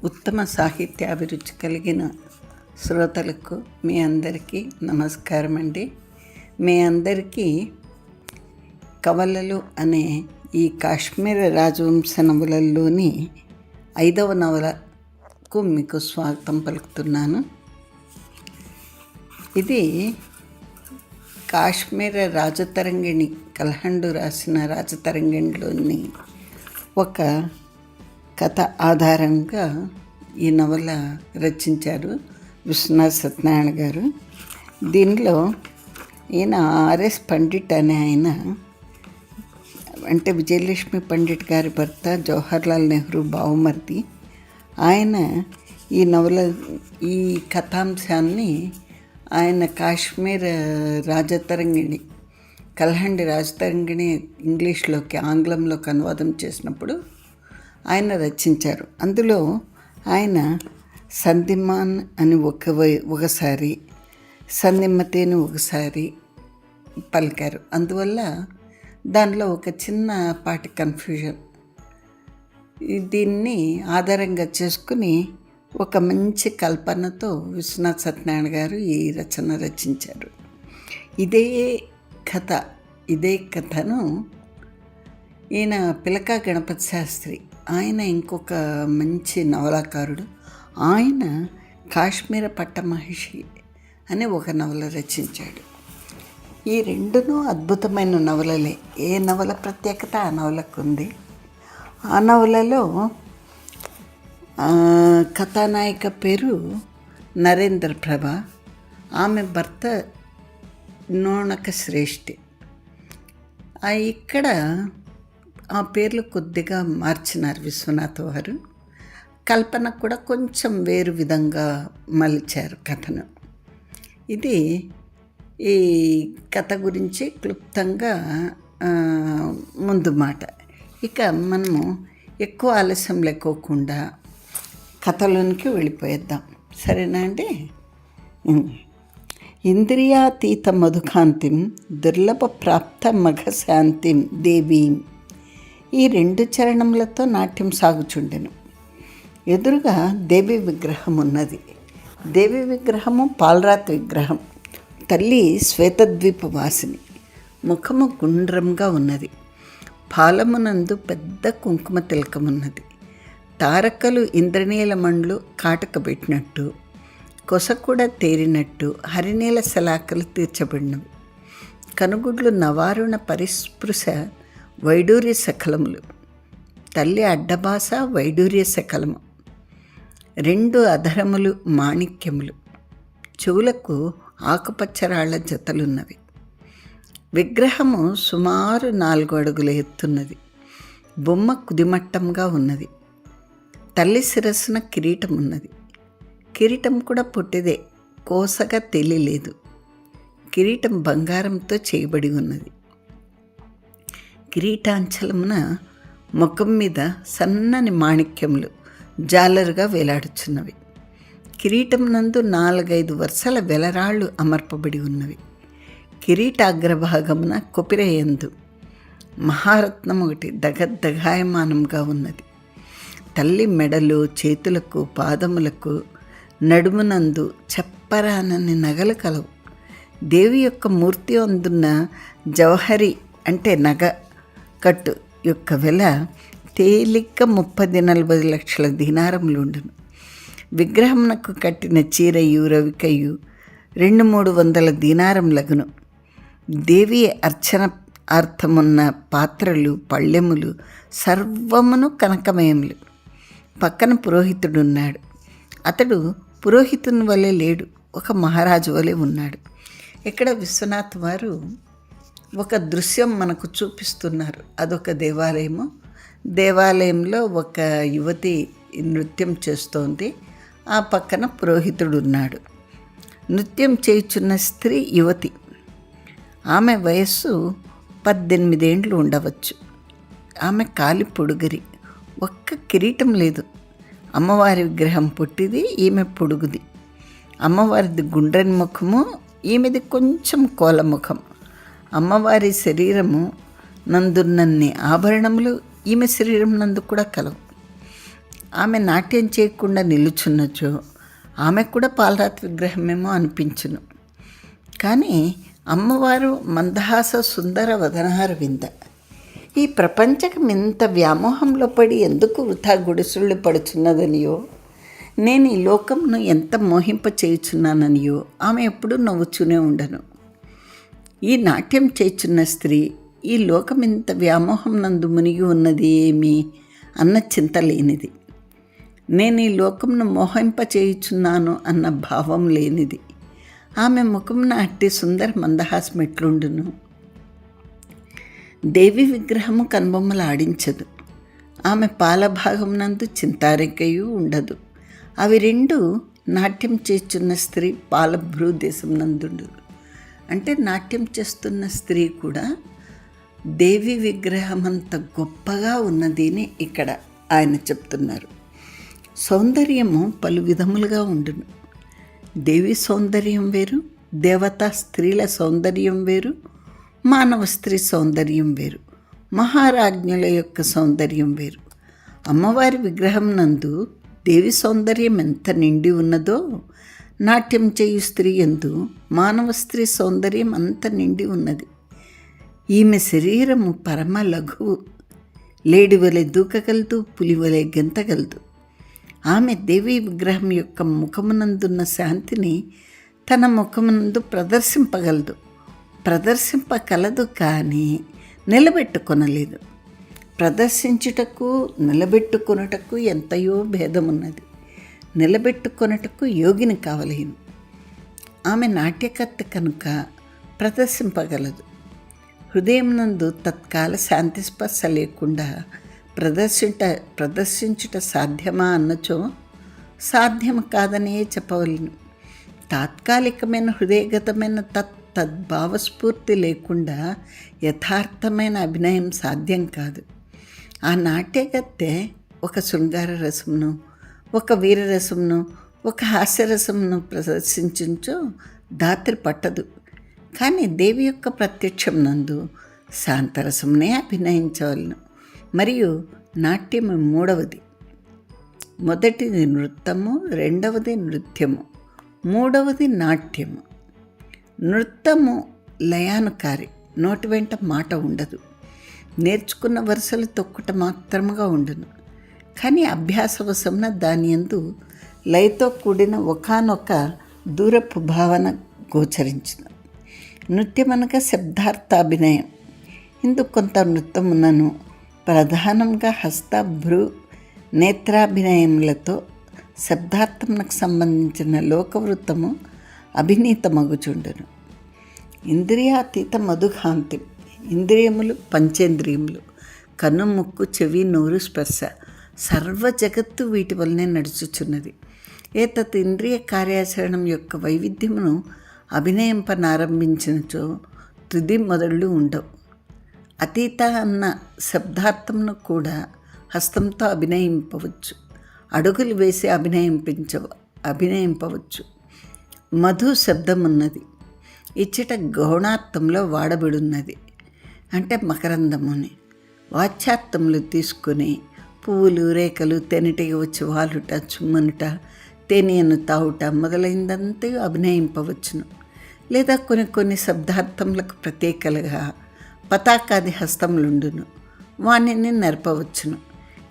ఉత్తమ సాహిత్య అభిరుచి కలిగిన శ్రోతలకు మీ అందరికీ నమస్కారం అండి. మీ అందరికీ కవలలు అనే ఈ కాశ్మీర రాజవంశ నవలల్లోని 5వ నవలకు మీకు స్వాగతం పలుకుతున్నాను. ఇది కాశ్మీర రాజతరంగిణి కల్హండు రాసిన రాజతరంగిణిలోని ఒక కథ ఆధారంగా ఈ నవల రచించారు విశ్వనాథ్ సత్యనారాయణ గారు. దీనిలో ఈయన ఆర్ఎస్ పండిట్ అనే ఆయన, అంటే విజయలక్ష్మి పండిట్ గారి భర్త జవహర్లాల్ నెహ్రూ బావమరిది. ఆయన ఈ నవల ఈ కథాంశాన్ని ఆయన కాశ్మీర్ రాజతరంగిణి కల్హండి రాజతరంగిణి ఇంగ్లీష్లోకి ఆంగ్లంలోకి అనువాదం చేసినప్పుడు ఆయన రచించారు. అందులో ఆయన సంధిమాన్ అని ఒకసారి సంధిమతి అని ఒకసారి పలికారు. అందువల్ల దానిలో ఒక చిన్నపాటి కన్ఫ్యూజన్. దీన్ని ఆధారంగా చేసుకుని ఒక మంచి కల్పనతో విశ్వనాథ్ సత్యనారాయణ గారు ఈ రచన రచించారు. ఇదే కథను ఈయన పిలకా గణపతి శాస్త్రి, ఆయన ఇంకొక మంచి నవలాకారుడు. ఆయన కాశ్మీర పట్టమహిషి అనే ఒక నవల రచించాడు. ఈ రెండును అద్భుతమైన నవలలే. ఏ నవల ప్రత్యేకత ఆ నవలకు ఉంది. ఆ నవలలో కథానాయిక పేరు నరేంద్ర ప్రభ, ఆమె భర్త నోణక శ్రేష్ఠి. ఇక్కడ ఆ పేర్లు కొద్దిగా మార్చినారు విశ్వనాథ్ వారు. కల్పన కూడా కొంచెం వేరు విధంగా మలిచారు కథను. ఇది ఈ కథ గురించి క్లుప్తంగా ముందు మాట. ఇక మనము ఎక్కువ ఆలస్యం లేకోకుండా కథలోనికి వెళ్ళిపోయేద్దాం, సరేనా అండి? ఇంద్రియాతీత మధుకాంతిం దుర్లభ ప్రాప్త మఘశాంతిం దేవీం. ఈ 2 చరణములతో నాట్యం సాగుచుండెను. ఎదురుగా దేవి విగ్రహం ఉన్నది. దేవి విగ్రహము పాలరాతి విగ్రహం. తల్లి శ్వేతద్వీప వాసిని. ముఖము గుండ్రంగా ఉన్నది. పాలమునందు పెద్ద కుంకుమ తిలకమున్నది. తారకలు ఇంద్రనీలమణులు కాటకబెట్టినట్టు, కొస కూడా తేరినట్టు హరినీల శలాకలు తీర్చబడినవి. కనుగుడ్లు నవారుణ పరిస్పృశ వైడూర్య సకలములు. తల్లి అడ్డబాస వైడూర్య సకలము. 2 అధరములు మాణిక్యములు. చెవులకు ఆకుపచ్చరాళ్ల జతలున్నవి. విగ్రహము సుమారు 4 అడుగుల ఎత్తున్నది. బొమ్మ కుదిమట్టంగా ఉన్నది. తల్లి శిరస్సున కిరీటం ఉన్నది. కిరీటం కూడా పొట్టిదే, కోసగా తెలియలేదు. కిరీటం బంగారంతో చేయబడి ఉన్నది. కిరీటాంచలమున ముఖం మీద సన్నని మాణిక్యములు జాలరుగా వేలాడుచున్నవి. కిరీటం నందు 4-5 వరుసల వెలరాళ్ళు అమర్పబడి ఉన్నవి. కిరీటాగ్రభాగమున కొపిరయందు మహారత్నం ఒకటి దగద్దగాయమానంగా ఉన్నది. తల్లి మెడలు, చేతులకు, పాదములకు, నడుమునందు చెప్పరానని నగలు కలవు. దేవి యొక్క మూర్తి అందున్న జవహరి అంటే నగ కట్టు యొక్క వెల తేలిక 30-40 లక్షల దీనారములుండును. విగ్రహమునకు కట్టిన చీరయు రవికయు 200-300 దీనారములగును. దేవి అర్చన అర్థమున్న పాత్రలు, పళ్ళెములు సర్వమును కనకమయములు. పక్కన పురోహితుడున్నాడు. అతడు పురోహితుని వలె లేడు, ఒక మహారాజు వలె ఉన్నాడు. ఇక్కడ విశ్వనాథ్ వారు ఒక దృశ్యం మనకు చూపిస్తున్నారు. అదొక దేవాలయము. దేవాలయంలో ఒక యువతి నృత్యం చేస్తోంది. ఆ పక్కన పురోహితుడు ఉన్నాడు. నృత్యం చేయుచున్న స్త్రీ యువతి. ఆమె వయస్సు 18 ఏండ్లు ఉండవచ్చు. ఆమె కాలి పొడుగరి, ఒక్క కిరీటం లేదు. అమ్మవారి విగ్రహం పొట్టిది, ఈమె పొడుగుది. అమ్మవారిది గుండ్రని ముఖము, ఈమెది కొంచెం కోలముఖం. అమ్మవారి శరీరము నందున్నన్ని ఆభరణములు ఈమె శరీరం నందు కూడా కలవు. ఆమె నాట్యం చేయకుండా నిలుచున్నచో ఆమెకు కూడా పాలరాతి విగ్రహమేమో అనిపించును. కానీ అమ్మవారు మందహాస సుందర వదనహార వింద. ఈ ప్రపంచకం ఇంత వ్యామోహంలో పడి ఎందుకు వృథా గుడిసుళ్ళు పడుచున్నదనియో, నేను ఈ లోకంను ఎంత మోహింప చేయుచున్నాననియో ఆమె ఎప్పుడూ నవ్వుతూనే ఉండను. ఈ నాట్యం చేయుచున్న స్త్రీ ఈ లోకం ఇంత వ్యామోహం నందు మునిగి ఉన్నది ఏమి అన్న చింత లేనిది. నేను ఈ లోకంను మోహింప చేయుచున్నాను అన్న భావం లేనిది. ఆమె ముఖంన అట్టి సుందర మందహాసం ఎట్లుండును. దేవి విగ్రహము కనుబొమ్మలు ఆడించదు. ఆమె పాలభాగం నందు చింతారికయు ఉండదు. అవి రెండు నాట్యం చేస్తున్న స్త్రీ పాలభ్రూ దేశం నందుండు. అంటే నాట్యం చేస్తున్న స్త్రీ కూడా దేవి విగ్రహం అంత గొప్పగా ఉన్నది అని ఇక్కడ ఆయన చెప్తున్నారు. సౌందర్యము పలు విధములుగా ఉండును. దేవి సౌందర్యం వేరు, దేవతా స్త్రీల సౌందర్యం వేరు, మానవ స్త్రీ సౌందర్యం వేరు, మహారాజ్ఞుల యొక్క సౌందర్యం వేరు. అమ్మవారి విగ్రహం నందు దేవి సౌందర్యం ఎంత నిండి ఉన్నదో, నాట్యం చేయు స్త్రీ యందు మానవ స్త్రీ సౌందర్యం అంత నిండి ఉన్నది. ఈమె శరీరము పరమ లఘువు, లేడి వలె దూకగలదు, పులి వలె గెంతగలదు. ఆమె దేవీ విగ్రహం యొక్క ముఖమునందున్న శాంతిని తన ముఖమునందు ప్రదర్శింపగలదు, ప్రదర్శింపగలదు, కానీ నిలబెట్టుకొనలేదు. ప్రదర్శించుటకు నిలబెట్టుకొనుటకు ఎంతయో భేదమున్నది. నిలబెట్టుకొనుటకు యోగిని కావలేను. ఆమె నాట్యకర్త కనుక ప్రదర్శింపగలదు. హృదయం నందు తత్కాల శాంతి స్పర్శ లేకుండా ప్రదర్శించుట సాధ్యమా అన్నచో సాధ్యం కాదనే చెప్పవలను. తాత్కాలికమైన హృదయగతమైన తద్భావస్ఫూర్తి లేకుండా యథార్థమైన అభినయం సాధ్యం కాదు. ఆ నాట్యగత్తె ఒక శృంగార రసమును, ఒక వీరరసమును, ఒక హాస్యరసమును ప్రదర్శించుంచో దాత్రి పట్టదు. కానీ దేవి యొక్క ప్రత్యక్షం నందు శాంతరసమునే అభినయించవలను. మరియు నాట్యము మూడవది. మొదటిది నృత్యము, రెండవది నృత్యము, మూడవది నాట్యము. నృత్యము లయానుకారి, నోటి వెంట మాట ఉండదు, నేర్చుకున్న వరుసలు తొక్కుట మాత్రముగా ఉండును. కానీ అభ్యాసవశమున దాని యందు లయతో కూడిన ఒకానొక దూరపు భావన గోచరించును. నృత్యమనగా శబ్దార్థాభినయం. ఇందుకు కొంత నృత్యమునను ప్రధానంగా హస్త, భ్రూ, నేత్రాభినయములతో శబ్దార్థమునకు సంబంధించిన లోకవృత్తము అభినీతమగుచుండును. ఇంద్రియాతీత మధుకాంతి. ఇంద్రియములు పంచేంద్రియములు, కన్ను, ముక్కు, చెవి, నోరు, స్పర్శ సర్వ జగత్తు వీటి వల్లనే నడుచుచున్నది. ఏతత్ ఇంద్రియ కార్యాచరణం యొక్క వైవిధ్యమును అభినయింపనారంభించినచో తుది మొదళ్ళు ఉండవు. అతీత అన్న శబ్దార్థమును కూడా హస్తంతో అభినయింపవచ్చు, అడుగులు వేసి అభినయింపవచ్చు. మధు శబ్దమున్నది, ఇచ్చట గౌణార్థంలో వాడబడున్నది. అంటే మకరందముని. వాచ్యార్థములు తీసుకుని పువ్వులు, రేఖలు, తెనిటిగా వచ్చి వాలుట, చుమ్మనుట, తేనెను తావుట మొదలైందంతా అభినయింపవచ్చును. లేదా కొన్ని శబ్దార్థములకు ప్రత్యేకలుగా పతాకాది హస్తములుండును, వాణిని నరపవచ్చును.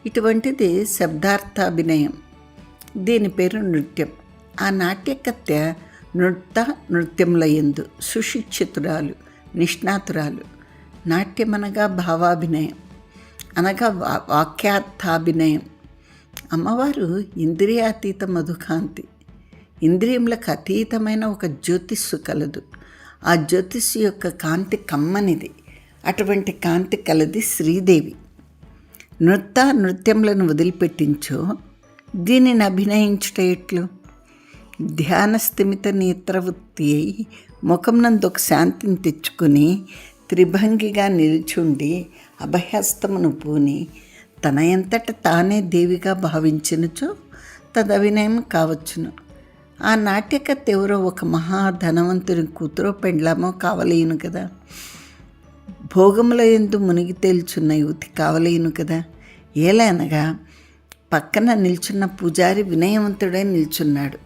ఇటువంటిది శబ్దార్థాభినయం. దీని పేరు నృత్యం. ఆ నాట్యకత్య నృత్యముల యందు సుశిక్షితురాలు, నిష్ణాతురాలు. నాట్యమనగా భావాభినయం, అనగా వాక్యార్థాభినయం. అమ్మవారు ఇంద్రియాతీత మధుకాంతి. ఇంద్రియములకు అతీతమైన ఒక జ్యోతిస్సు కలదు. ఆ జ్యోతిస్సు యొక్క కాంతి కమ్మనిది. అటువంటి కాంతి కలది శ్రీదేవి. నృత్యములను వదిలిపెట్టించో దీనిని అభినయించుట ఎట్లు? ధ్యాన స్థిమిత నేత్రవృత్తి అయి ముఖం నందు ఒక శాంతిని తెచ్చుకొని త్రిభంగిగా నిల్చుండి అభయహస్తమును పూని తన ఎంతట తానే దేవిగా భావించినచో తదభినయం కావచ్చును. ఆ నాట్యకర్త ఎవరో ఒక మహాధనవంతుని కూతురో పెండ్లామో కావలేను కదా. భోగముల యందు మునిగి తేల్చున్న యువతి కావలేను కదా. ఏలనగా పక్కన నిల్చున్న పూజారి వినయవంతుడై నిల్చున్నాడు.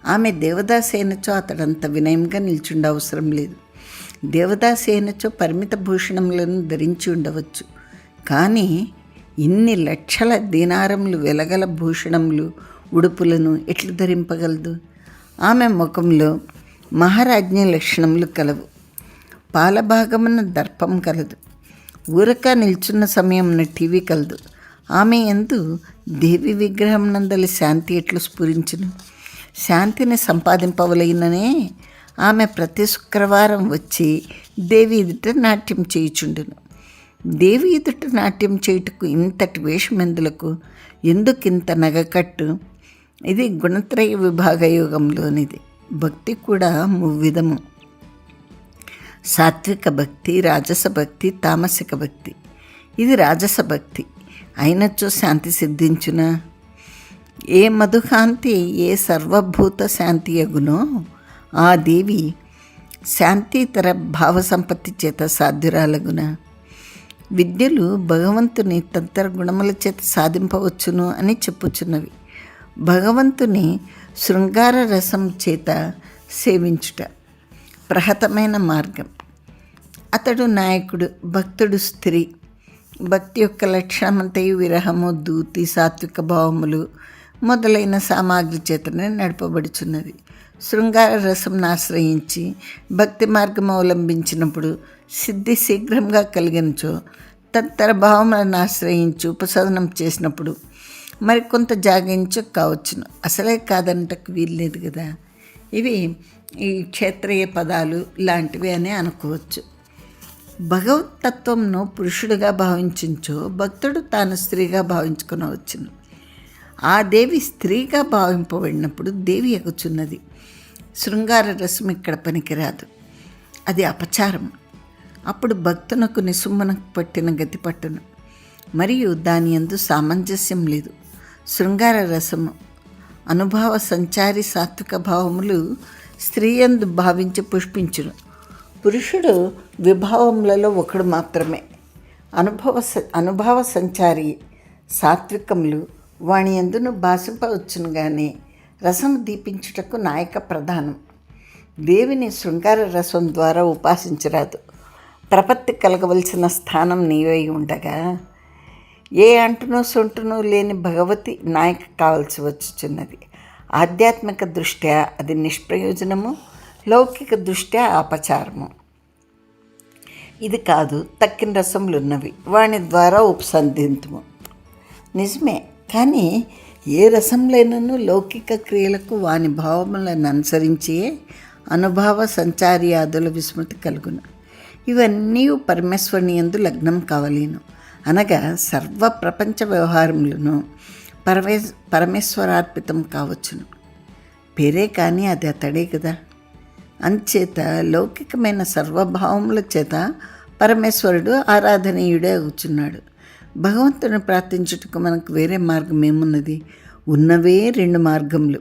ఆమె దేవదాసేనచో అతడంత వినయంగా నిల్చుండ అవసరం లేదు. దేవదాసేనచో పరిమిత భూషణములను ధరించి ఉండవచ్చు, కానీ ఇన్ని లక్షల దీనారములు వెలగల భూషణములు ఉడుపులను ఎట్లు ధరింపగలదు? ఆమె ముఖంలో మహారాజ్ఞి లక్షణములు కలవు. పాలభాగమున దర్పం కలదు. ఊరక నిల్చున్న సమయమున టీవీ కలదు. ఆమె యందు దేవి విగ్రహం నందలి శాంతి ఎట్లు స్ఫురించును? శాంతిని సంపాదింపవలైననే ఆమె ప్రతి శుక్రవారం వచ్చి దేవి ఎదుట నాట్యం చేయుచుండును. దేవి ఎదుట నాట్యం చేయుటకు ఇంతటి వేషమెందులకు? ఎందుకింత నగకట్టు? ఇది గుణత్రయ విభాగ యోగంలోనిది. భక్తి కూడా మువ్విధము: సాత్విక భక్తి, రాజస భక్తి, తామసిక భక్తి. ఇది రాజస భక్తి. అయినచో శాంతి సిద్ధించునా? ఏ మధుకాంతి ఏ సర్వభూత శాంతి అగునో ఆ దేవి శాంతితర భావ సంపత్తి చేత సాధ్యురాలగున. విద్యలు భగవంతుని తదితర గుణముల చేత సాధింపవచ్చును అని చెప్పుచున్నవి. భగవంతుని శృంగార రసం చేత సేవించుట ప్రహతమైన మార్గం. అతడు నాయకుడు, భక్తుడు స్త్రీ. భక్తి యొక్క లక్షణమంతయు విరహము, దూతి, సాత్విక భావములు మొదలైన సామాగ్రి చేతనే నడపబడుచున్నది. శృంగార రసంను ఆశ్రయించి భక్తి మార్గం అవలంబించినప్పుడు సిద్ధి శీఘ్రంగా కలిగినచో, తదితర భావములను ఆశ్రయించి ఉపసాధనం చేసినప్పుడు మరికొంత జాగించు కావచ్చును. అసలే కాదనటకు వీల్లేదు కదా. ఇవి ఈ క్షేత్రీయ పదాలు లాంటివి అని అనుకోవచ్చు. భగవతత్వంను పురుషుడిగా భావించుంచో భక్తుడు తాను స్త్రీగా భావించుకునవచ్చును. ఆ దేవి స్త్రీగా భావింపబడినప్పుడు దేవి ఎగుచున్నది. శృంగార రసం ఇక్కడ పనికిరాదు, అది అపచారం. అప్పుడు భక్తునకు నిసుమ్మనకు పట్టిన గతి పట్టును, మరియు దాని యందు సామంజస్యం లేదు. శృంగార రసము అనుభవ సంచారి సాత్విక భావములు స్త్రీయందు భావించి పుష్పించును. పురుషుడు విభావములలో ఒకడు మాత్రమే. అనుభవ సంచారి సాత్వికములు వాణి యందును భాషింపవచ్చును, కానీ రసం దీపించుటకు నాయక ప్రధానం. దేవిని శృంగార రసం ద్వారా ఉపాసించరాదు. ప్రపత్తి కలగవలసిన స్థానం నీవై ఉండగా ఏ అంటునో సొంటునో లేని భగవతి నాయక కావలసి వచ్చుచున్నది. ఆధ్యాత్మిక దృష్ట్యా అది నిష్ప్రయోజనము, లౌకిక దృష్ట్యా అపచారము. ఇది కాదు, తక్కిన రసములు ఉన్నవి, వాని ద్వారా ఉపసంధింతుము. నిజమే, కానీ ఏ రసంలైనను లౌకిక క్రియలకు వాని భావములను అనుసరించే అనుభవ సంచార్యాదుల విస్మృతి కలుగును. ఇవన్నీ పరమేశ్వరుని యందు లగ్నం కావలేను. అనగా సర్వ ప్రపంచ వ్యవహారములను పరమేశ్వరార్పితం కావచ్చును. పేరే కానీ అది అతడే కదా. అంచేత లౌకికమైన సర్వభావముల చేత పరమేశ్వరుడు ఆరాధనీయుడే అవుతున్నాడు. భగవంతుని ప్రార్థించుటకు మనకు వేరే మార్గం ఏమున్నది? ఉన్నవే రెండు మార్గములు.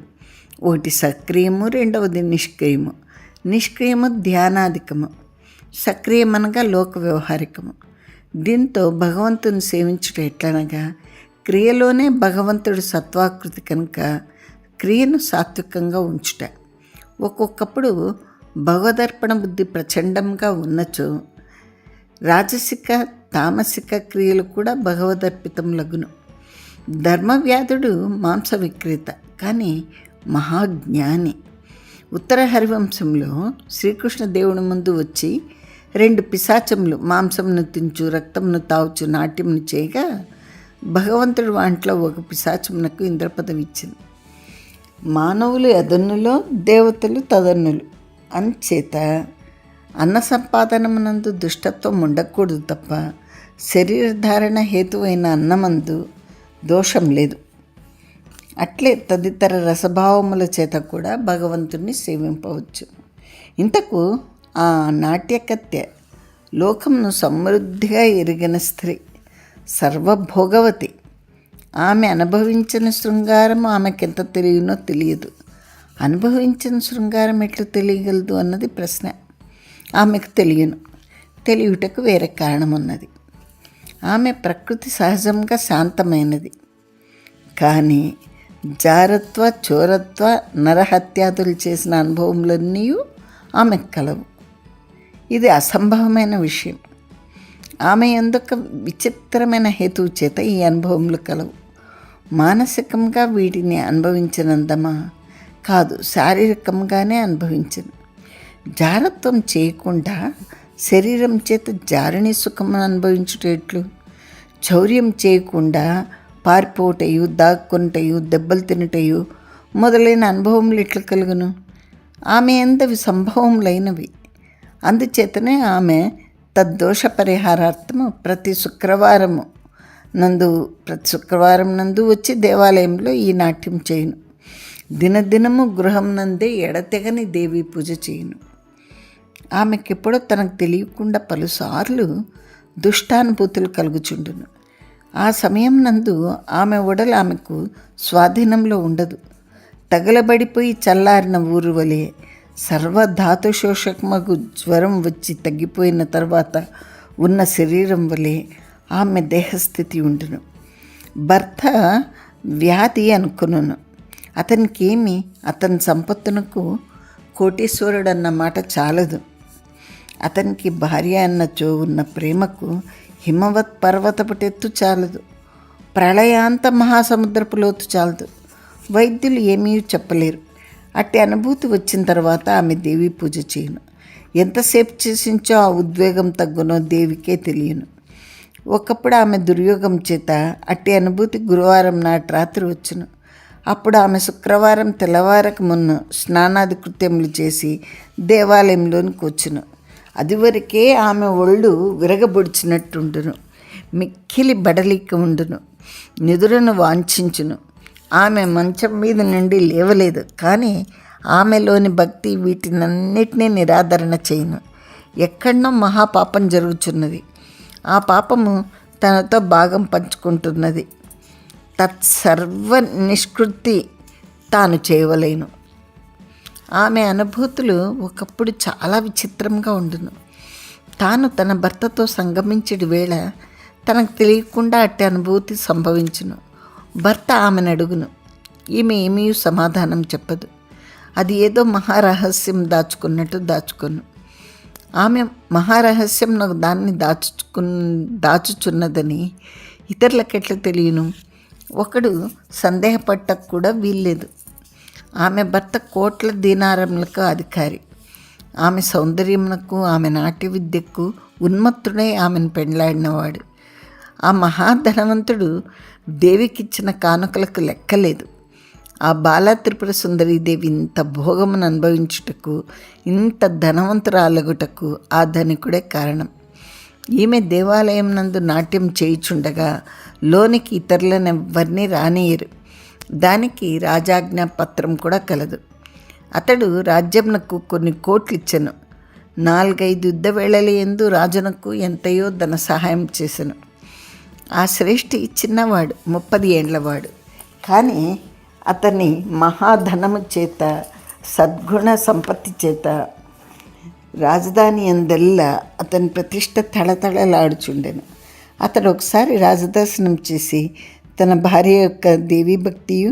ఒకటి సక్రియము, రెండవది నిష్క్రియము. నిష్క్రియము ధ్యానాధికము, సక్రియమనగా లోక వ్యవహారికము. దీంతో భగవంతుని సేవించుట ఎట్లనగా, క్రియలోనే భగవంతుడు సత్వాకృతి కనుక క్రియను సాత్వికంగా ఉంచుట. ఒక్కొక్కప్పుడు భగవదర్పణ బుద్ధి ప్రచండంగా ఉన్నచో రాజసిక తామసిక క్రియలు కూడా భగవదర్పితములగును. ధర్మవ్యాధుడు మాంస విక్రేత, కానీ మహాజ్ఞాని. ఉత్తర హరివంశంలో శ్రీకృష్ణ దేవుని ముందు వచ్చి 2 పిశాచములు మాంసమును తించు రక్తమును తావుచు నాట్యమును చేయగా భగవంతుడు వాంట్లో ఒక పిశాచమునకు ఇంద్రపదవి ఇచ్చింది. మానవులు యదన్నులో, దేవతలు తదన్నులు. అంచేత అన్న సంపాదనమునందు దుష్టత్వం ఉండకూడదు తప్ప శరీరధారణ హేతువైన అన్నమందు దోషం లేదు. అట్లే తదితర రసభావముల చేత కూడా భగవంతుణ్ణి సేవింపవచ్చు. ఇంతకు ఆ నాట్యకత్య లోకమును సమృద్ధిగా ఎరిగిన స్త్రీ, సర్వభోగవతి. ఆమె అనుభవించిన శృంగారం ఆమెకెంత తెలియనో తెలియదు. అనుభవించిన శృంగారం ఎట్లు తెలియగలదు అన్నది ప్రశ్న. ఆమెకు తెలియను. తెలియుటకు వేరే కారణం ఉన్నది. ఆమె ప్రకృతి సహజంగా శాంతమైనది కానీ జారత్వ, చోరత్వ, నరహత్యాదులు చేసిన అనుభవములన్నీ ఆమెకు కలవు. ఇది అసంభవమైన విషయం. ఆమె ఎందుకు విచిత్రమైన హేతువు చేత ఈ అనుభవములు కలవు. మానసికంగా వీటిని అనుభవించినందమా? కాదు, శారీరకంగానే అనుభవించను. జారత్వం చేయకుండా శరీరం చేత జారిని సుఖం అనుభవించుటట్లు, చౌర్యం చేయకుండా పారిపోటయు, దాక్కొనుటయు, దెబ్బలు తినుటయు మొదలైన అనుభవములు ఎట్లా కలుగును? ఆమె ఎందవి సంభవములైనవి. అందుచేతనే ఆమె తద్దోష పరిహారార్థము ప్రతి శుక్రవారం నందు వచ్చి దేవాలయంలో ఈ నాట్యం చేయును. దినదినము గృహం నందే ఎడతెగని దేవీ పూజ చేయును. ఆమెకెప్పుడో తనకు తెలియకుండా పలుసార్లు దుష్టానుభూతులు కలుగుచుండును. ఆ సమయం నందు ఆమె ఉడలు ఆమెకు స్వాధీనంలో ఉండదు. తగలబడిపోయి చల్లారిన ఊరు వలె సర్వధాతుశోషకమగు జ్వరం వచ్చి తగ్గిపోయిన తర్వాత ఉన్న శరీరం వలె ఆమె దేహస్థితి ఉండును. భర్త వ్యాధి అనుకును. అతనికేమి, అతని సంపత్తునకు కోటీశ్వరుడు అన్న మాట చాలదు. అతనికి భార్య అన్నచో ఉన్న ప్రేమకు హిమవత్ పర్వతపుటెత్తు చాలదు. ప్రళయాంత మహాసముద్రపు లోతు చాలదు. వైద్యులు ఏమీ చెప్పలేరు. అట్టి అనుభూతి వచ్చిన తర్వాత ఆమె దేవి పూజ చేయను. ఎంతసేపు చేసించో ఆ ఉద్వేగం తగ్గునో దేవికే తెలియను. ఒకప్పుడు ఆమె దుర్యోగం చేత అట్టి అనుభూతి గురువారం నాటి రాత్రి వచ్చును. అప్పుడు ఆమె శుక్రవారం తెల్లవారక మున్న స్నానాది కృత్యములు చేసి దేవాలయంలోనికి వచ్చును. అదివరకే ఆమె ఒళ్ళు విరగబొడిచినట్టుండును. మిక్కిలి బడలిక ఉండును. నిదురను వాంఛించును. ఆమె మంచం మీద నుండి లేవలేదు. కానీ ఆమెలోని భక్తి వీటినన్నిటినీ నిరాదరణ చేయను. ఎక్కడనో మహాపాపం జరుగుతున్నది. ఆ పాపము తనతో భాగం పంచుకుంటున్నది. తత్సర్వ నిష్కృతి తాను చేయవలేను. ఆమె అనుభూతులు ఒకప్పుడు చాలా విచిత్రంగా ఉండును. తాను తన భర్తతో సంగమించడి వేళ తనకు తెలియకుండా అట్టి అనుభూతి సంభవించును. భర్త ఆమెను అడుగును. ఈమె ఏమీ సమాధానం చెప్పదు. అది ఏదో మహారహస్యం దాచుకును. ఆమె మహారహస్యం నాకు దాన్ని దాచుచున్నదని ఇతరులకెట్లా తెలియను? ఒకడు సందేహపట్టకు కూడా వీల్లేదు. ఆమె భర్త కోట్ల దీనారములకు అధికారి. ఆమె సౌందర్యమునకు, ఆమె నాట్య విద్యకు ఉన్మత్తుడై ఆమెను పెండ్లాడినవాడు. ఆ మహాధనవంతుడు దేవికిచ్చిన కానుకలకు లెక్కలేదు. ఆ బాలా త్రిపుర సుందరీదేవి ఇంత భోగమును అనుభవించుటకు, ఇంత ధనవంతురాలగుటకు ఆ ధనికుడే కారణం. ఈమె దేవాలయం నందు నాట్యం చేయుచుండగా లోనికి ఇతరులను ఎవ్వరినీ రానియరు. దానికి రాజాజ్ఞా పత్రం కూడా కలదు. అతడు రాజ్యమునకు కొన్ని కోట్లు ఇచ్చెను. 4-5 యుద్ధవేళల యందు రాజునకు ఎంతయో ధన సహాయం చేసెను. ఆ శ్రేష్ఠి చిన్నవాడు, 30 ఏండ్లవాడు. కానీ అతని మహాధనము చేత, సద్గుణ సంపత్తి చేత రాజధాని అందెల్లా అతని ప్రతిష్ట తళతళలాడుచుండెను. అతడు ఒకసారి రాజదర్శనం చేసి తన భార్య యొక్క దేవీ భక్తియు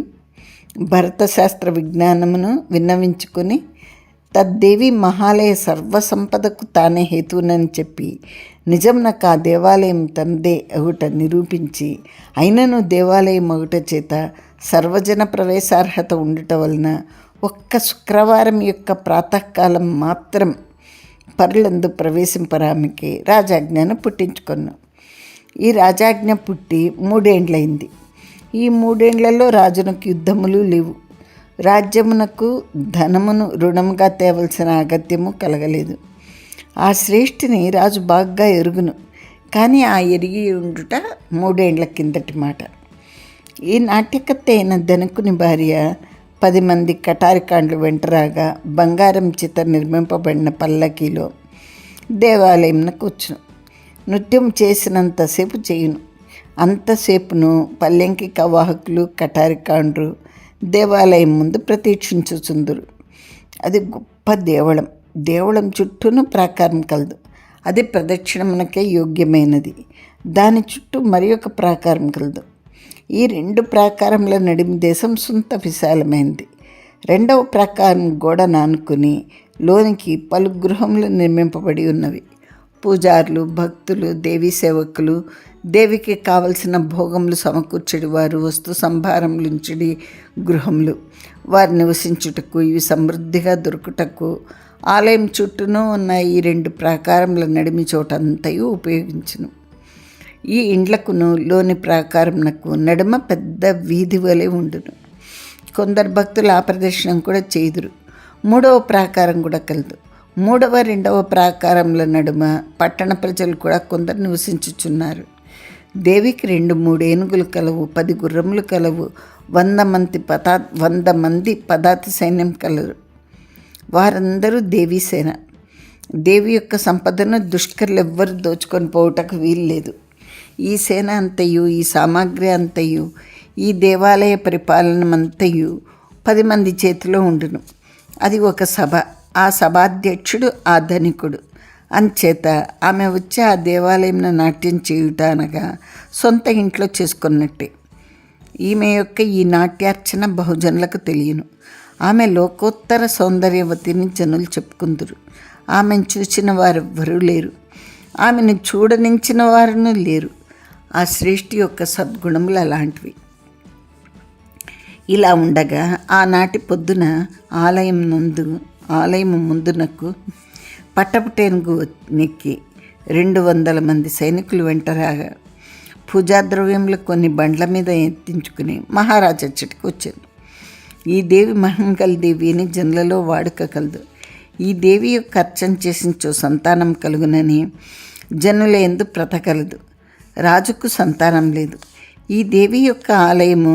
భరతశాస్త్ర విజ్ఞానమును విన్నవించుకొని తద్దేవి మహాలయ సర్వసంపదకు తానే హేతువునని చెప్పి నిజం నాకు ఆ దేవాలయం తనదే అగుట నిరూపించి, అయినను దేవాలయం అగుట చేత సర్వజన ప్రవేశార్హత ఉండుట వలన ఒక్క శుక్రవారం యొక్క ప్రాతకాలం మాత్రం పరులందు ప్రవేశింపరామికి రాజాజ్ఞను పుట్టించుకున్నాం. ఈ రాజాజ్ఞ పుట్టి 3 ఏండ్లైంది. ఈ 3 ఏండ్లలో రాజునకు యుద్ధములు లేవు. రాజ్యమునకు ధనమును రుణముగా తేవలసిన అగత్యము కలగలేదు. ఆ శ్రేష్ఠిని రాజు బాగా ఎరుగును. కానీ ఆ ఎరిగి ఉండుట 3 ఏండ్ల కిందటి మాట. ఈ నాట్యకర్త అయిన ధనకుని భార్య 10 మంది కటారికాండ్లు వెంటరాగా బంగారం చేత నిర్మింపబడిన పల్లకీలో దేవాలయంకు వచ్చును. నృత్యం చేసినంతసేపు చేయును. అంతసేపును పల్లెంకి కవాహకులు, కటారికాండ్రు దేవాలయం ముందు ప్రతీక్షించుచుందురు. అది గొప్ప దేవళం. దేవళం చుట్టూను ప్రాకారం కలదు. అది ప్రదక్షిణమునకే యోగ్యమైనది. దాని చుట్టూ మరి ఒక ప్రాకారం కలదు. ఈ 2 ప్రాకారముల నడిమి దేశం సుంత విశాలమైంది. 2వ ప్రాకారం గోడ నానుకుని లోనికి పలు గృహములు నిర్మింపబడి ఉన్నవి. పూజారులు, భక్తులు, దేవీ సేవకులు, దేవికి కావలసిన భోగములు సమకూర్చడి వారు, వస్తు సంభారములుంచడి గృహములు, వారు నివసించుటకు, ఇవి సమృద్ధిగా దొరుకుటకు ఆలయం చుట్టూనూ ఉన్న ఈ 2 ప్రాకారముల నడిమి చోటంతయు ఉపయోగించును. ఈ ఇండ్లకును లోని ప్రాకారమునకు నడుమ పెద్ద వీధి వలె ఉండును. కొందరు భక్తులు ఆ ప్రదర్శనం కూడా చేయుదురు. 3వ ప్రాకారం కూడా కలదు. 3వ 2వ ప్రాకారముల నడుమ పట్టణ ప్రజలు కూడా కొందరు నివసించుచున్నారు. దేవికి 2-3 ఏనుగులు కలవు, 10 గుర్రములు కలవు, 100 మంది పదాతి సైన్యం కలరు. వారందరూ దేవీ సేన. దేవి యొక్క సంపదను దుష్కర్లు ఎవ్వరు దోచుకొని పోవుటకు వీల్లేదు. ఈ సేన అంతయు, ఈ సామాగ్రి అంతయు, ఈ దేవాలయ పరిపాలనమంతయు 10 మంది చేతిలో ఉండును. అది ఒక సభ. ఆ సభాధ్యక్షుడు ఆ ధనికుడు. అంచేత ఆమె వచ్చి ఆ దేవాలయంలో నాట్యం చేయుట అనగా సొంత ఇంట్లో చేసుకున్నట్టే. ఈమె యొక్క ఈ నాట్యార్చన బహుజనులకు తెలియను. ఆమె లోకోత్తర సౌందర్యవతిని జనులు చెప్పుకుందురు. ఆమెను చూచిన వారెవ్వరూ లేరు, ఆమెను చూడనించిన వారును లేరు. ఆ శ్రేష్ఠి యొక్క సద్గుణములు అలాంటివి. ఇలా ఉండగా ఆనాటి పొద్దున ఆలయము ముందునకు పట్టపుటేనుగు నెక్కి 200 మంది సైనికులు వెంటరాగా పూజాద్రవ్యములు కొన్ని బండ్ల మీద ఎత్తించుకుని మహారాజా చెట్టుకు వచ్చాను. ఈ దేవి మహిమగల దేవి అని జనులలో వాడుక కలదు. ఈ దేవి యొక్క అర్చన చేసించో సంతానం కలుగునని జనుల యందు బ్రతకలదు. రాజుకు సంతానం లేదు. ఈ దేవి యొక్క ఆలయము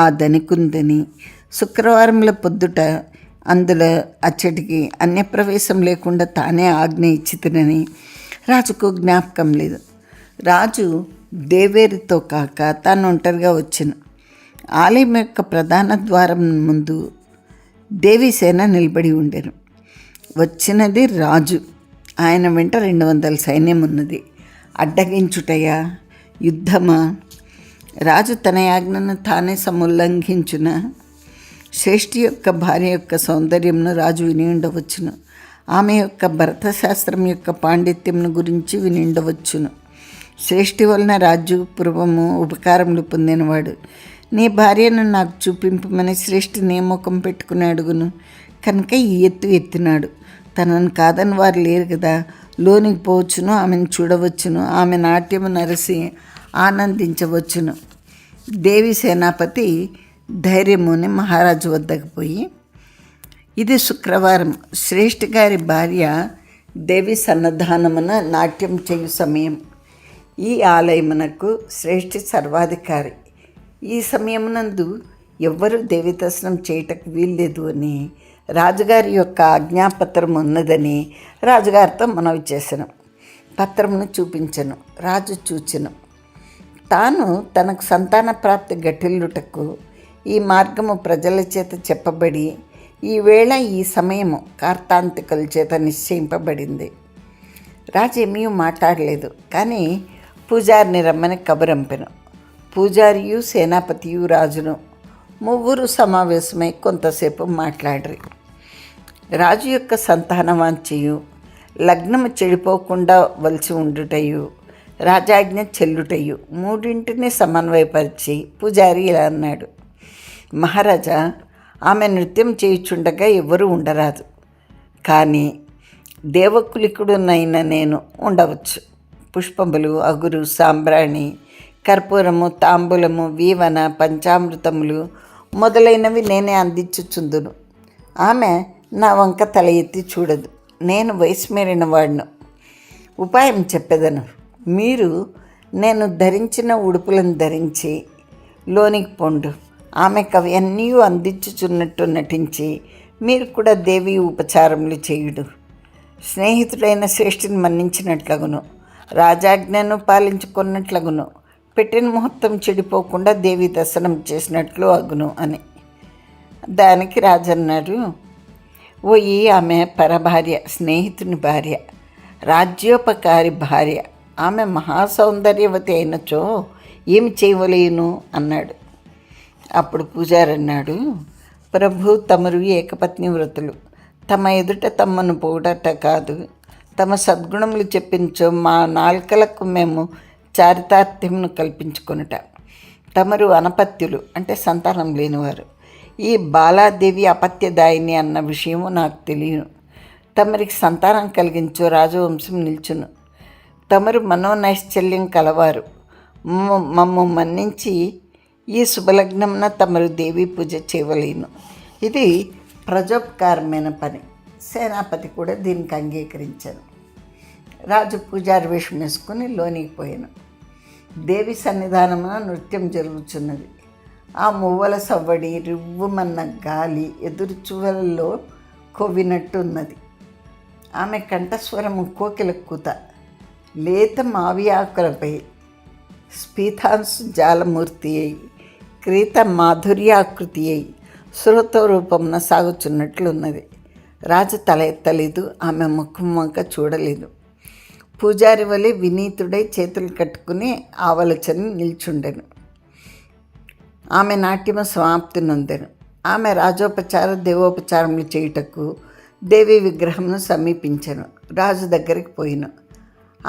ఆ ధనికుందని శుక్రవారంల పొద్దుట అందులో అచ్చటికి అన్యప్రవేశం లేకుండా తానే ఆజ్ఞ ఇచ్చితనని రాజుకు జ్ఞాపకం లేదు. రాజు దేవేరితో కాక తాను ఒంటరిగా వచ్చాను. ఆలయం యొక్క ప్రధాన ద్వారం ముందు దేవీ సేన నిలబడి ఉండెను. వచ్చినది రాజు. ఆయన వెంట 200 సైన్యం ఉన్నది. అడ్డగించుటయా, యుద్ధమా? రాజు తన ఆజ్ఞను తానే సముల్లంఘించున? శ్రేష్ఠి యొక్క భార్య యొక్క సౌందర్యంను రాజు విని ఉండవచ్చును. ఆమె యొక్క భరతశాస్త్రం యొక్క పాండిత్యంను గురించి విని ఉండవచ్చును. శ్రేష్ఠి వలన రాజు పూర్వము ఉపకారములు పొందినవాడు. నీ భార్యను నాకు చూపింపమని శ్రేష్ఠి నే ముఖం పెట్టుకుని అడుగును. కనుక ఈ ఎత్తినాడు. తనను కాదని వారు లేరు కదా. లోనికి పోవచ్చును, ఆమెను చూడవచ్చును, ఆమె నాట్యము నరసి ఆనందించవచ్చును. దేవి సేనాపతి ధైర్యముని మహారాజు వద్దకు పోయి, ఇది శుక్రవారం, శ్రేష్ఠి గారి భార్య దేవి సన్నధానమున నాట్యం చేయు సమయం. ఈ ఆలయమునకు శ్రేష్ఠి సర్వాధికారి. ఈ సమయమునందు ఎవ్వరూ దేవి దర్శనం చేయటకు వీల్లేదు అని రాజుగారి యొక్క ఆజ్ఞాపత్రం ఉన్నదని రాజుగారితో మనవి చేసెను. పత్రమును చూపించెను. రాజు చూచెను. తాను తనకు సంతాన ప్రాప్తి గటిల్లుటకు ఈ మార్గము ప్రజల చేత చెప్పబడి ఈ వేళ ఈ సమయము కార్తాంతికుల చేత నిశ్చయింపబడింది. రాజు ఏమీ మాట్లాడలేదు, కానీ పూజారిని రమ్మని కబురంపెను. పూజారియు సేనాపతియు రాజును ముగ్గురు సమావేశమై కొంతసేపు మాట్లాడరు. రాజు యొక్క సంతానవాంఛయు, లగ్నము చెడిపోకుండా వలసి ఉండుటయు, రాజాజ్ఞ చెల్లుటయు మూడింటిని సమన్వయపరిచి పూజారి ఇలా అన్నాడు. మహారాజా, ఆమె నృత్యం చేయుచుండగా ఎవరూ ఉండరాదు, కానీ దేవకులికుడునైన నేను ఉండవచ్చు. పుష్పములు, అగురు, సాంబ్రాణి, కర్పూరము, తాంబూలము, వీవన, పంచామృతములు మొదలైనవి నేనే అందించుచుందును. ఆమె నా వంక తల ఎత్తి చూడదు. నేను వయసు మీరిన వాడును. ఉపాయం చెప్పేదను. మీరు నేను ధరించిన ఉడుపులను ధరించి లోనికి పొండు. ఆమెకు అవి అన్నీ అందించుచున్నట్టు నటించి మీరు కూడా దేవి ఉపచారములు చేయుడు. స్నేహితుడైన శ్రేష్ఠిని మన్నించినట్లగును, రాజాజ్ఞను పాలించుకున్నట్లగును, పెట్టిన ముహూర్తం చెడిపోకుండా దేవి దర్శనం చేసినట్లు అగును అని. దానికి రాజన్నాడు, ఓయి ఆమె పరభార్య, స్నేహితుని భార్య, రాజ్యోపకారి భార్య. ఆమె మహాసౌందర్యవతి అయినచో ఏమి చేయవలేను అన్నాడు. అప్పుడు పూజారి అన్నాడు, ప్రభు తమరు ఏకపత్ని వ్రతులు, తమ ఎదుట తమను పొగడట కాదు, తమ సద్గుణములు చెప్పించో మా నాల్కలకు మేము చారితార్థ్యమును కల్పించుకొనుట. తమరు అనపత్యులు అంటే సంతానం లేనివారు. ఈ బాలాదేవి అపత్యదాయిని అన్న విషయము నాకు తెలియను. తమరికి సంతానం కలిగించు రాజవంశం నిల్చును. తమరు మనోనైశ్చల్యం కలవారు. మమ్ము మన్నించి ఈ శుభలగ్నంన తమరు దేవీ పూజ చేయవలేను. ఇది ప్రజోపకారమైన పని. సేనాపతి కూడా దీనికి అంగీకరించాను. రాజు పూజారి వేషం వేసుకుని లోనికి పోయాను. దేవి సన్నిధానమున నృత్యం జరుగుతున్నది. ఆ మువ్వల సవ్వడి, రివ్వుమన్న గాలి ఎదురుచువలలో కొవ్వినట్టు ఉన్నది. ఆమె కంఠస్వరము కోకిల కూత. లేత మావి ఆకులపై స్ఫీతాంశు జాలమూర్తి అయి క్రీత మాధుర్యాకృతి అయి శ్రోత రూపమున సాగుచున్నట్లున్నది. రాజు తల ఎత్తలేదు, ఆమె ముఖం వంక చూడలేదు. పూజారి వలె వినీతుడై చేతులు కట్టుకుని ఆవలచని నిల్చుండెను. ఆమె నాట్యము సమాప్తి నొందెను. ఆమె రాజోపచార దేవోపచారములు చేయుటకు దేవి విగ్రహమును సమీపించెను. రాజు దగ్గరికి పోయిను.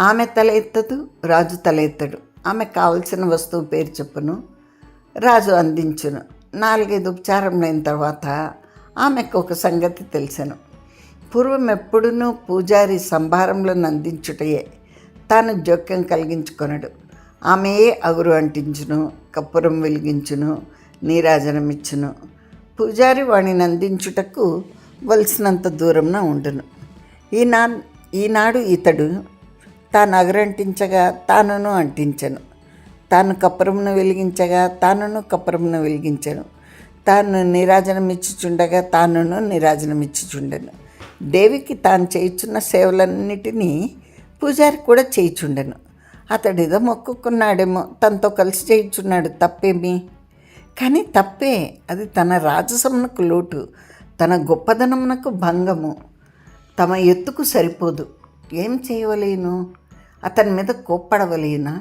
ఆమె తల ఎత్తదు, రాజు తల ఎత్తడు. ఆమె కావలసిన వస్తువు పేరు చెప్పును, రాజు అందించును. 4-5 ఉపచారములైన తర్వాత ఆమెకు ఒక సంగతి తెలిసెను. పూర్వం ఎప్పుడునూ పూజారి సంభారములను అందించుటయే, తాను జోక్యం కలిగించుకొనడు. ఆమెయే అగురు అంటించును, కప్పురం వెలిగించును, నీరాజనమిచ్చును. పూజారి వాణిని అందించుటకు వలసినంత దూరంన ఉండును. ఈనాడు ఇతడు తాను అగరంటించగా తానును అంటించెను, తాను కప్పురమును వెలిగించగా తానును కప్పురమును వెలిగించెను, తాను నీరాజనమిచ్చుచుండగా తానును నీరాజనమిచ్చుచుండెను. దేవికి తాను చేయుచున్న సేవలన్నిటినీ పూజారి కూడా చేయుచుండెను. అతడిదో మొక్కుకున్నాడేమో, తనతో కలిసి చేయుచున్నాడు, తప్పేమి? కానీ తప్పే. అది తన రాజసమునకు లోటు, తన గొప్పదనమునకు భంగము, తమ ఎత్తుకు సరిపోదు. ఏం చేయవలేను? అతని మీద కోప్పడవలేనా?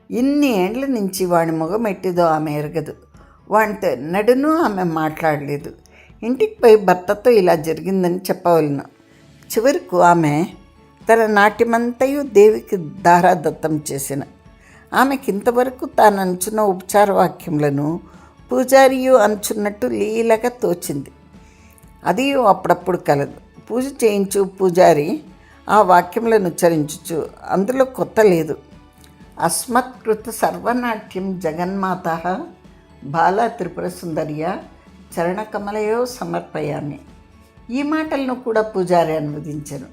ఇన్ని ఏండ్ల నుంచి వాడి మొగం ఎట్టిదో ఆమె ఎరగదు. వాడితో ఎన్నడూనూ ఆమె మాట్లాడలేదు. ఇంటికి పోయి భర్తతో ఇలా జరిగిందని చెప్పవలను. చివరకు ఆమె తన నాట్యమంతయు దేవికి దారాదత్తం చేసిన. ఆమెకి ఇంతవరకు తాను అంచున్న ఉపచార వాక్యములను పూజారియు అంచున్నట్టు లీలగా తోచింది. అది అప్పుడప్పుడు కలదు. పూజ చేయించు పూజారి ఆ వాక్యములను ఉచ్చరించుచు, అందులో కొత్త లేదు. అస్మత్కృత సర్వనాట్యం జగన్మాత బాలా త్రిపుర సుందర్య చరణకమలయో సమర్పయామి. ఈ మాటలను కూడా పూజారి అనువదించను.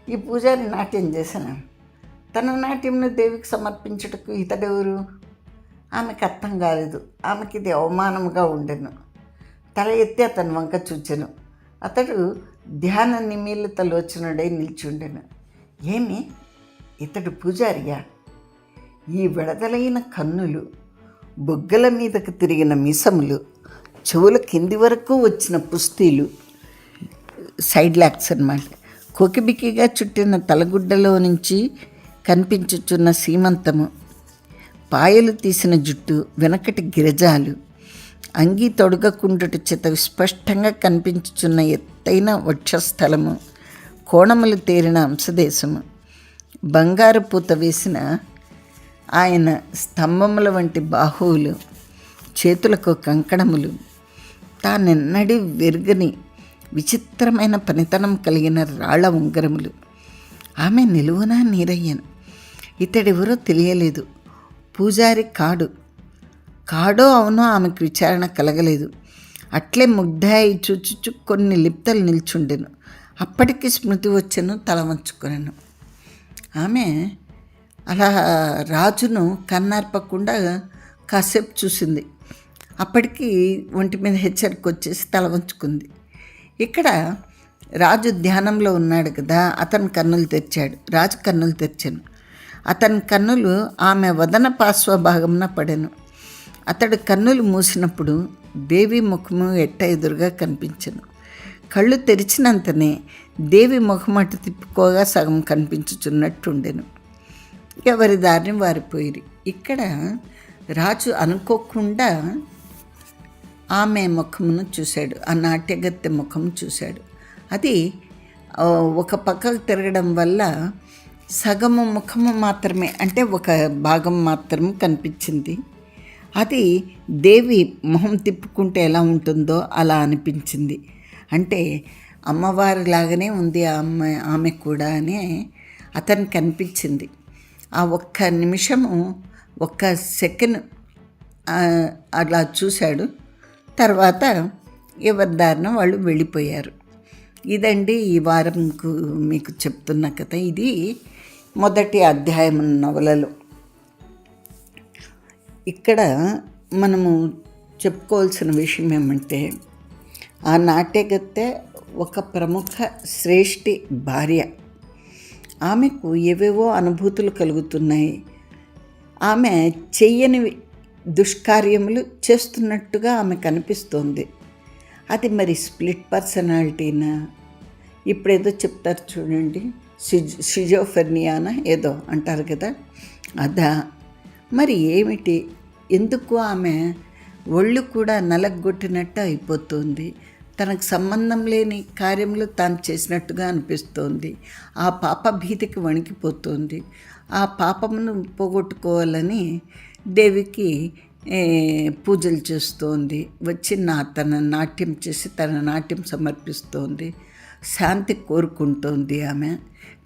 ఈ పూజారి నాట్యం చేసిన తన నాట్యంను దేవికి సమర్పించుటకు ఇతడెవరు? ఆమెకు అర్థం కాలేదు. ఆమెకి ఇది అవమానంగా ఉండెను. తల ఎత్తి అతని వంక చూచెను. అతడు ధ్యాన నిమీలితలోచనుడై నిల్చుండెను. ఏమి, ఇతడు పూజారియా? ఈ విడదలైన కన్నులు, బొగ్గల మీదకు తిరిగిన మీసములు, చెవుల కింది వరకు వచ్చిన పుస్తీలు, సైడ్ లాక్స్ అన్నమాట, కోకిబికిగా చుట్టిన తలగుడ్డలో నుంచి కనిపించుచున్న సీమంతము, పాయలు తీసిన జుట్టు, వెనకటి గిరజాలు, అంగీ తొడగకుండుట చేత విస్పష్టంగా కనిపించుచున్న ఎత్తైన వక్షస్థలము, కోణములు తేరిన అంశదేశము, బంగారు పూత వేసిన ఆయన స్తంభముల వంటి బాహువులు, చేతులకు కంకణములు, తానెన్నడీ వెరుగని విచిత్రమైన పనితనం కలిగిన రాళ్ల ఉంగరములు. ఆమె నిలువునా నీరయ్యను. ఇతడెవరో తెలియలేదు. పూజారి కాడో అవునో ఆమెకు విచారణ కలగలేదు. అట్లే ముగ్ధాయి చూచుచు కొన్ని లిప్తలు నిల్చుండెను. అప్పటికి స్మృతి వచ్చెను, తల వంచుకొనెను. ఆమె అలా రాజును కన్నార్పకుండా కాసేపు చూసింది. అప్పటికి ఒంటి మీద హెచ్చరిక వచ్చేసి తల వంచుకుంది. ఇక్కడ రాజు ధ్యానంలో ఉన్నాడు కదా, అతని కన్నులు తెరిచాడు. రాజు కన్నులు తెరిచాను. అతని కన్నులు ఆమె వదన పార్శ్వభాగమున పడెను. అతడు కన్నులు మూసినప్పుడు దేవి ముఖము ఎట్ట ఎదురుగా కనిపించెను. కళ్ళు తెరిచినంతనే దేవి ముఖం అటు తిప్పుకోగా సగం కనిపించుచున్నట్టుండెను. ఎవరి దారిని వారిపోయిరి. ఇక్కడ రాజు అనుకోకుండా ఆమె ముఖమును చూశాడు, ఆ నాట్యగత్తె ముఖం చూశాడు. అది ఒక పక్కకు తిరగడం వల్ల సగము ముఖము మాత్రమే, అంటే ఒక భాగం మాత్రం కనిపించింది. అది దేవి మొహం తిప్పుకుంటే ఎలా ఉంటుందో అలా అనిపించింది. అంటే అమ్మవారి లాగానే ఉంది ఆమె కూడా అని అతనికి అనిపించింది. ఆ ఒక్క నిమిషము, ఒక్క సెకండ్ అలా చూశాడు. తర్వాత ఎవరి దారిన వాళ్ళు వెళ్ళిపోయారు. ఇదండి ఈ వారంకు మీకు చెప్తున్న కథ. ఇది మొదటి అధ్యాయం నవలలో. ఇక్కడ మనము చెప్పుకోవాల్సిన విషయం ఏమంటే, ఆ నాట్యగత్తె ఒక ప్రముఖ శ్రేష్ఠి భార్య. ఆమెకు ఏవేవో అనుభూతులు కలుగుతున్నాయి. ఆమె చెయ్యని దుష్కార్యములు చేస్తున్నట్టుగా ఆమె కనిపిస్తోంది. అది మరి స్ప్లిట్ పర్సనాలిటీనా, ఇప్పుడేదో చెప్తారు చూడండి, షిజోఫ్రెనియానా ఏదో అంటారు కదా, అదా మరి ఏమిటి? ఎందుకు ఆమె ఒళ్ళు కూడా నలగొట్టినట్టు అయిపోతుంది. తనకు సంబంధం లేని కార్యములు తాను చేసినట్టుగా అనిపిస్తోంది. ఆ పాప భీతికి వణికిపోతుంది. ఆ పాపమును పోగొట్టుకోవాలని దేవికి పూజలు చేస్తోంది. వచ్చి తన నాట్యం చేసి తన నాట్యం సమర్పిస్తోంది. శాంతి కోరుకుంటోంది ఆమె.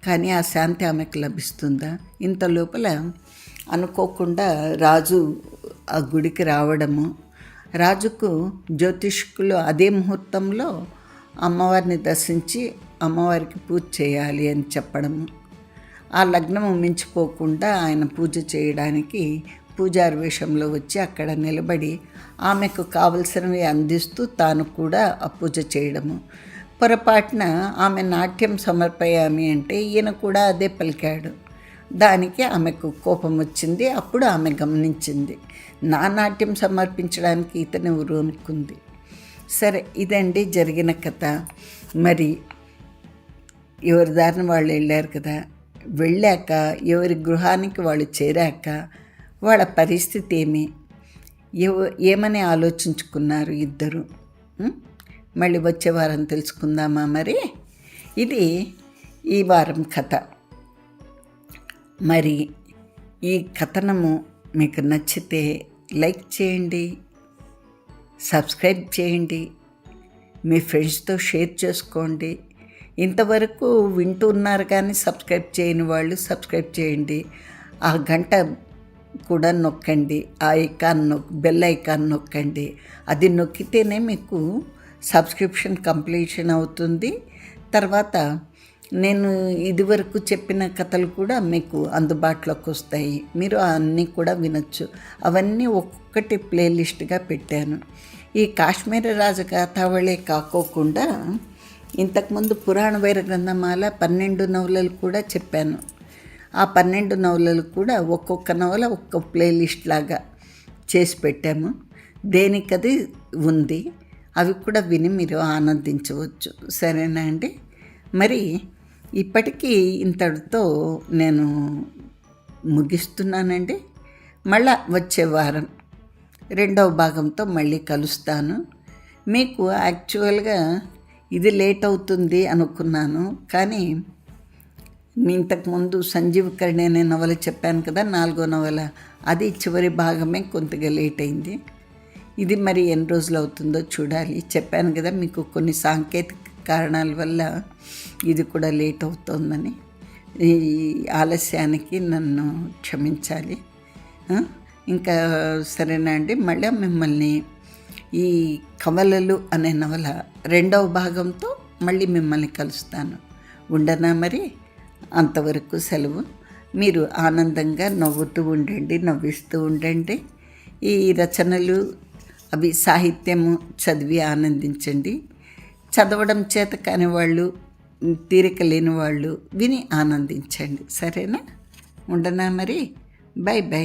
కానీ ఆ శాంతి ఆమెకు లభిస్తుందా? ఇంత లోపల అనుకోకుండా రాజు ఆ గుడికి రావడము, రాజుకు జ్యోతిష్కులు అదే ముహూర్తంలో అమ్మవారిని దర్శించి అమ్మవారికి పూజ చేయాలి అని చెప్పడము, ఆ లగ్నము మించిపోకుండా ఆయన పూజ చేయడానికి పూజారి వేషంలో వచ్చి అక్కడ నిలబడి ఆమెకు కావలసినవి అందిస్తూ తాను కూడా ఆ పూజ చేయడము. పొరపాటున ఆమె నాట్యం సమర్పయామి అంటే ఈయన కూడా అదే పలికాడు. దానికి ఆమెకు కోపం వచ్చింది. అప్పుడు ఆమె గమనించింది, నా నాట్యం సమర్పించడానికి ఇతను ఎవరు అనుకుంది. సరే, ఇదండి జరిగిన కథ. మరి ఎవరి దారిన వాళ్ళు వెళ్ళారు కదా. వెళ్ళాక ఎవరి గృహానికి వాళ్ళు చేరాక వాళ్ళ పరిస్థితి ఏమని ఆలోచించుకున్నారు ఇద్దరు? మళ్ళీ వచ్చే వారం తెలుసుకుందామా మరి? ఇది ఈ వారం కథ. మరి ఈ కథనము మీకు నచ్చితే లైక్ చేయండి, సబ్స్క్రైబ్ చేయండి, మీ ఫ్రెండ్స్తో షేర్ చేసుకోండి. ఇంతవరకు వింటూ ఉన్నారు కానీ సబ్స్క్రైబ్ చేయని వాళ్ళు సబ్స్క్రైబ్ చేయండి. ఆ గంట కూడా నొక్కండి, ఆ బెల్ ఐకాన్ నొక్కండి. అది నొక్కితేనే మీకు సబ్స్క్రిప్షన్ కంప్లీషన్ అవుతుంది. తర్వాత నేను ఇదివరకు చెప్పిన కథలు కూడా మీకు అందుబాటులోకి వస్తాయి. మీరు అన్నీ కూడా వినొచ్చు. అవన్నీ ఒక్కొక్కటి ప్లేలిస్ట్గా పెట్టాను. ఈ కాశ్మీర రాజగాథావళే కాకోకుండా ఇంతకుముందు పురాణ వైర గ్రంథమాల 12 నవలలు కూడా చెప్పాను. ఆ 12 నవలలు కూడా ఒక్కొక్క నవల ఒక్కొక్క ప్లేలిస్ట్ లాగా చేసి పెట్టాము. దేనికది ఉంది. అవి కూడా విని మీరు ఆనందించవచ్చు. సరేనా అండి? మరి ఇప్పటికీ ఇంతటితో నేను ముగిస్తున్నానండి. మళ్ళా వచ్చే వారం 2వ భాగంతో మళ్ళీ కలుస్తాను. మీకు యాక్చువల్గా ఇది లేట్ అవుతుంది అనుకున్నాను, కానీ ఇంతకుముందు సంజీవ్ కర్ణి అనే నవల చెప్పాను కదా, 4వ నవల, అది చివరి భాగమే కొద్దిగా లేట్ అయింది. ఇది మరి ఎన్ని రోజులు అవుతుందో చూడాలి. చెప్పాను కదా మీకు కొన్ని సాంకేతిక కారణాల వల్ల ఇది కూడా లేట్ అవుతుందని. ఈ ఆలస్యానికి నన్ను క్షమించాలి. ఇంకా సరేనా అండి? మళ్ళీ మిమ్మల్ని ఈ కవలలు అనే నవల 2వ భాగంతో మళ్ళీ మిమ్మల్ని కలుస్తాను. ఉండనా మరి? అంతవరకు సెలవు. మీరు ఆనందంగా నవ్వుతూ ఉండండి, నవ్విస్తూ ఉండండి. ఈ రచనలు అవి సాహిత్యము చదివి ఆనందించండి. చదవడం చేత కాని వాళ్ళు, తీరిక లేని వాళ్ళు విని ఆనందించండి. సరేనా? ఉండనా మరి? By by.